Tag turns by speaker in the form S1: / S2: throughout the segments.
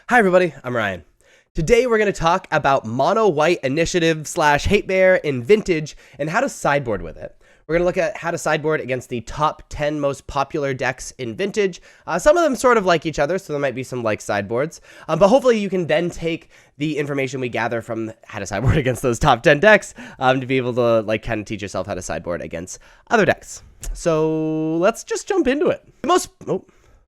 S1: Hi everybody, I'm Ryan. Today we're going to talk about mono white initiative slash hate bear in vintage and how to sideboard with it. We're going to look at how to sideboard against the top 10 most popular decks in vintage. Some of them sort of like each other, so there might be some like sideboards. But hopefully you can then take the information we gather from how to sideboard against those top 10 decks to be able to like kind of teach yourself how to sideboard against other decks. So let's just jump into it.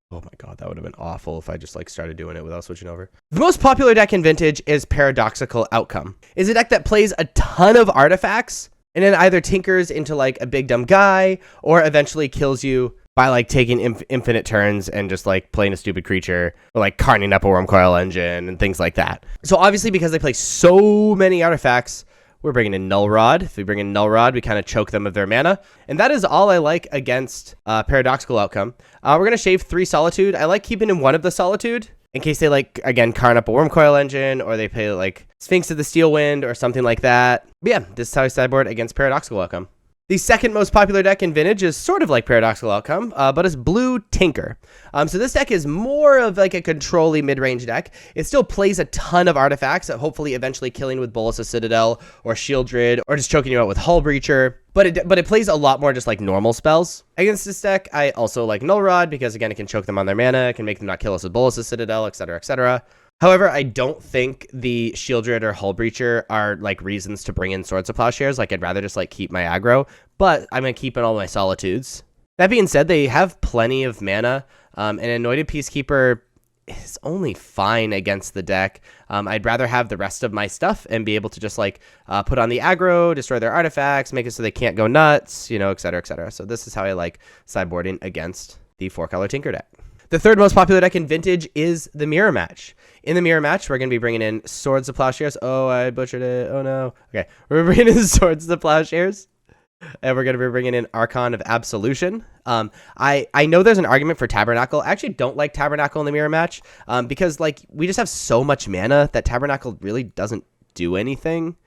S1: Oh my god, that would have been awful if I just like started doing it without switching over. The most popular deck in vintage is Paradoxical Outcome. It's a deck that plays a ton of artifacts and then either tinkers into like a big dumb guy or eventually kills you by like taking infinite turns and just like playing a stupid creature or like carting up a Worm Coil Engine and things like that. So obviously because they play so many artifacts, we're bringing in Null Rod. If we bring in Null Rod, we kind of choke them of their mana. And that is all I like against Paradoxical Outcome. We're going to shave 3 Solitude. I like keeping in one of the Solitude in case they like, again, carn up a Worm Coil Engine or they play like Sphinx of the Steel Wind or something like that. But yeah, this is how I sideboard against Paradoxical Outcome. The second most popular deck in vintage is sort of like Paradoxical Outcome, but it's Blue Tinker. So this deck is more of like a control-y mid-range deck. It still plays a ton of artifacts, hopefully eventually killing with Bolus of Citadel or Shieldred or just choking you out with Hull Breacher. But it plays a lot more just like normal spells. Against this deck, I also like Null Rod because again, it can choke them on their mana, it can make them not kill us with Bolus of Citadel, etc., etc. However, I don't think the Shieldred or Hull Breacher are like reasons to bring in Swords of Plowshares. Like I'd rather just like keep my aggro, but I'm going to keep in all my Solitudes. That being said, they have plenty of mana. An Anointed Peacekeeper is only fine against the deck. I'd rather have the rest of my stuff and be able to just like put on the aggro, destroy their artifacts, make it so they can't go nuts, you know, etc., etc. So this is how I like sideboarding against the 4-color Tinker deck. The third most popular deck in vintage is the Mirror Match. In the Mirror Match, we're going to be bringing in Swords of Plowshares. Oh, I butchered it. Oh, no. Okay. We're bringing in Swords of Plowshares. And we're going to be bringing in Archon of Absolution. I know there's an argument for Tabernacle. I actually don't like Tabernacle in the Mirror Match because like we just have so much mana that Tabernacle really doesn't do anything.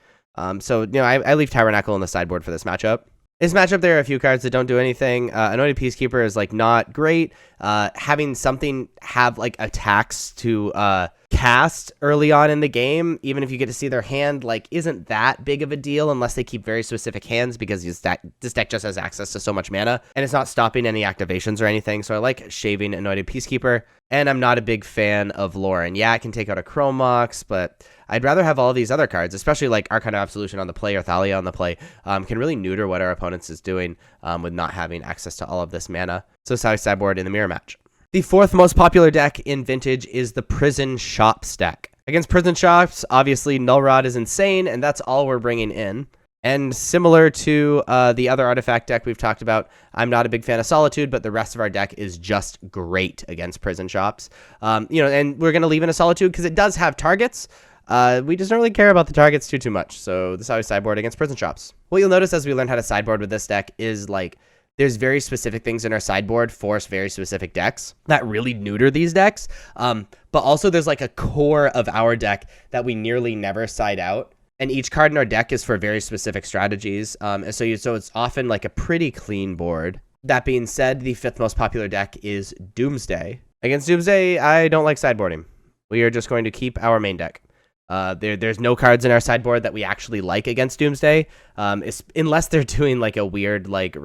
S1: So, you know, I leave Tabernacle in the sideboard for this matchup. This matchup, there are a few cards that don't do anything. Anointed Peacekeeper is like not great. Having something have like attacks to cast early on in the game, even if you get to see their hand, like isn't that big of a deal unless they keep very specific hands because this deck just has access to so much mana and it's not stopping any activations or anything. So I like shaving Anointed Peacekeeper, and I'm not a big fan of Lauren. Yeah, I can take out a Chrome Mox, but I'd rather have all these other cards, especially like Archon of Absolution on the play or Thalia on the play, can really neuter what our opponents is doing with not having access to all of this mana. So it's how I sideboard in the Mirror Match. The fourth most popular deck in vintage is the Prison Shops deck. Against Prison Shops, obviously Null Rod is insane, and that's all we're bringing in. And similar to the other artifact deck we've talked about, I'm not a big fan of Solitude, but the rest of our deck is just great against Prison Shops. You know, and we're going to leave in a Solitude because it does have targets. We just don't really care about the targets too much. So this is how we sideboard against Prison Shops. What you'll notice as we learn how to sideboard with this deck is like there's very specific things in our sideboard for very specific decks that really neuter these decks. But also there's like a core of our deck that we nearly never side out. And each card in our deck is for very specific strategies. And so it's often like a pretty clean board. That being said, the fifth most popular deck is Doomsday. Against Doomsday, I don't like sideboarding. We are just going to keep our main deck. There's no cards in our sideboard that we actually like against Doomsday, unless they're doing like a weird like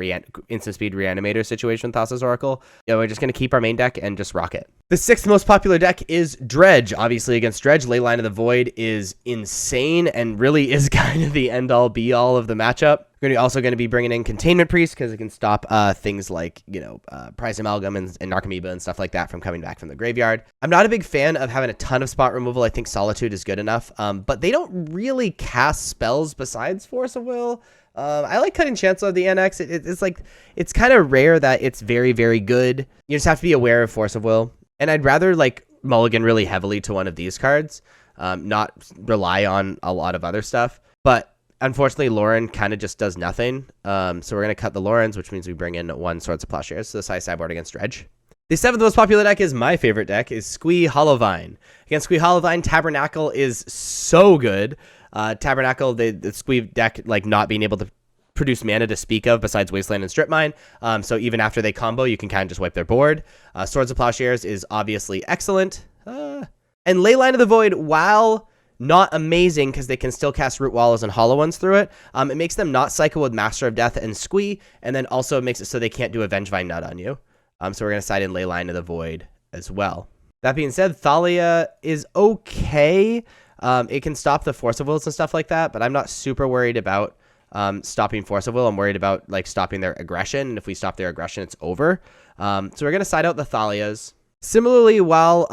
S1: instant speed reanimator situation with Thassa's Oracle. You know, we're just going to keep our main deck and just rock it. The sixth most popular deck is Dredge. Obviously against Dredge, Leyline of the Void is insane and really is kind of the end-all be-all of the matchup. We're also going to be bringing in Containment Priest because it can stop things like, you know, Prize Amalgam and Narcomoeba and stuff like that from coming back from the graveyard. I'm not a big fan of having a ton of spot removal. I think Solitude is good enough, but they don't really cast spells besides Force of Will. I like cutting Chancellor of the Annex. It's like, it's kind of rare that it's very, very good. You just have to be aware of Force of Will. And I'd rather like mulligan really heavily to one of these cards, not rely on a lot of other stuff. But unfortunately, Lauren kind of just does nothing. So we're going to cut the Laurens, which means we bring in 1 Swords of Plowshares. So this high sideboard against Dredge. The seventh most popular deck is my favorite deck, is Squee Hollowvine. Against Squee Hollowvine, Tabernacle is so good. Tabernacle, the Squee deck, like not being able to produce mana to speak of besides Wasteland and Strip Mine. So even after they combo, you can kind of just wipe their board. Swords of Plowshares is obviously excellent. And Leyline of the Void, while not amazing because they can still cast Root Wallows and Hollow Ones through it, it makes them not cycle with Master of Death and Squee, and then also makes it so they can't do a Vengevine Nut on you. So we're going to side in Leyline of the Void as well. That being said, Thalia is okay. It can stop the Force of Wills and stuff like that, but I'm not super worried about stopping Force of Will. I'm worried about like stopping their aggression, and if we stop their aggression, it's over. So we're going to side out the Thalias. Similarly, while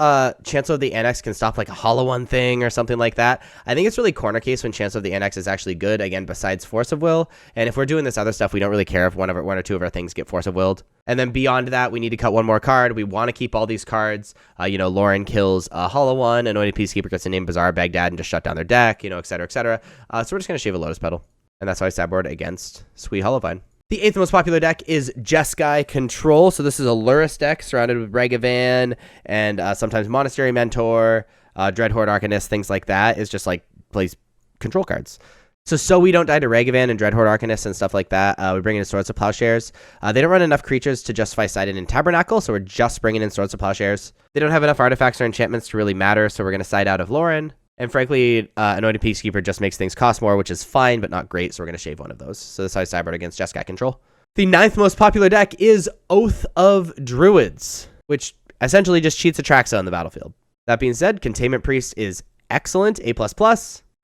S1: Chancellor of the Annex can stop like a Hollow One thing or something like that, I think it's really corner case when Chancellor of the Annex is actually good, again, besides Force of Will. And if we're doing this other stuff, we don't really care if one or two of our things get Force of Willed. And then beyond that, we need to cut one more card. We want to keep all these cards. Lauren kills a Hollow One, Anointed Peacekeeper gets to name Bazaar Baghdad and just shut down their deck, et cetera, et cetera. So we're just going to shave a Lotus Petal. And that's how I sideboard against Sweet Hollowvine. The 8th most popular deck is Jeskai Control. So this is a Lurrus deck surrounded with Ragavan and sometimes Monastery Mentor, Dreadhorde Arcanist, things like that. It's just like plays control cards. So we don't die to Ragavan and Dreadhorde Arcanist and stuff like that. We bring in Swords of Plowshares. They don't run enough creatures to justify siding in Tabernacle, so we're just bringing in Swords of Plowshares. They don't have enough artifacts or enchantments to really matter, so we're going to side out of Lauren. And frankly, Anointed Peacekeeper just makes things cost more, which is fine, but not great, so we're going to shave one of those. So this is how I sideboard against Jeskai Control. The 9th most popular deck is Oath of Druids, which essentially just cheats Atraxa on the battlefield. That being said, Containment Priest is excellent, A++.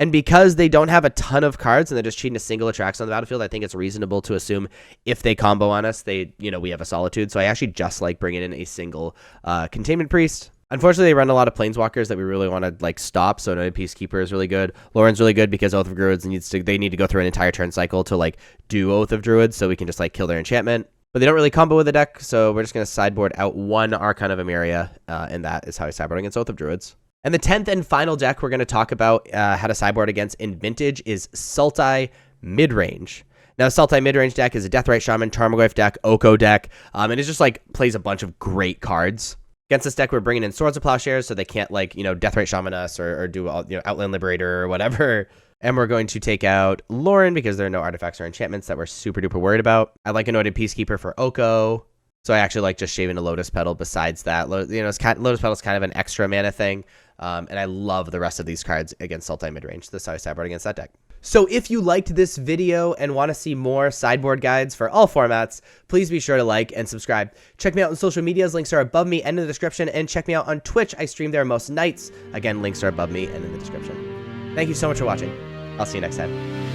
S1: And because they don't have a ton of cards and they're just cheating a single Atraxa on the battlefield, I think it's reasonable to assume if they combo on us, we have a Solitude. So I actually just like bringing in a single Containment Priest. Unfortunately, they run a lot of Planeswalkers that we really want to stop, so Anointed Peacekeeper is really good. Lauren's really good because Oath of Druids they need to go through an entire turn cycle to do Oath of Druids, so we can just kill their enchantment. But they don't really combo with the deck, so we're just going to sideboard out one Archon of Emeria, and that is how I sideboard against Oath of Druids. And the 10th and final deck we're going to talk about how to sideboard against in Vintage is Sultai Midrange. Now, Sultai Midrange deck is a Deathrite Shaman, Tarmogoyf deck, Oko deck, and it just plays a bunch of great cards. Against this deck, we're bringing in Swords of Plowshares, so they can't Deathrite Shaman us or do Outland Liberator or whatever. And we're going to take out Lauren because there are no artifacts or enchantments that we're super duper worried about. I like Anointed Peacekeeper for Oko, so I actually like just shaving a Lotus Petal. Besides that, Lotus Petal is kind of an extra mana thing, and I love the rest of these cards against Sultai Midrange. This is how I sideboard against that deck. So if you liked this video and want to see more sideboard guides for all formats, please be sure to like and subscribe. Check me out on social medias. Links are above me and in the description. And check me out on Twitch. I stream there most nights. Again, links are above me and in the description. Thank you so much for watching. I'll see you next time.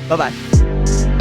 S1: Bye-bye.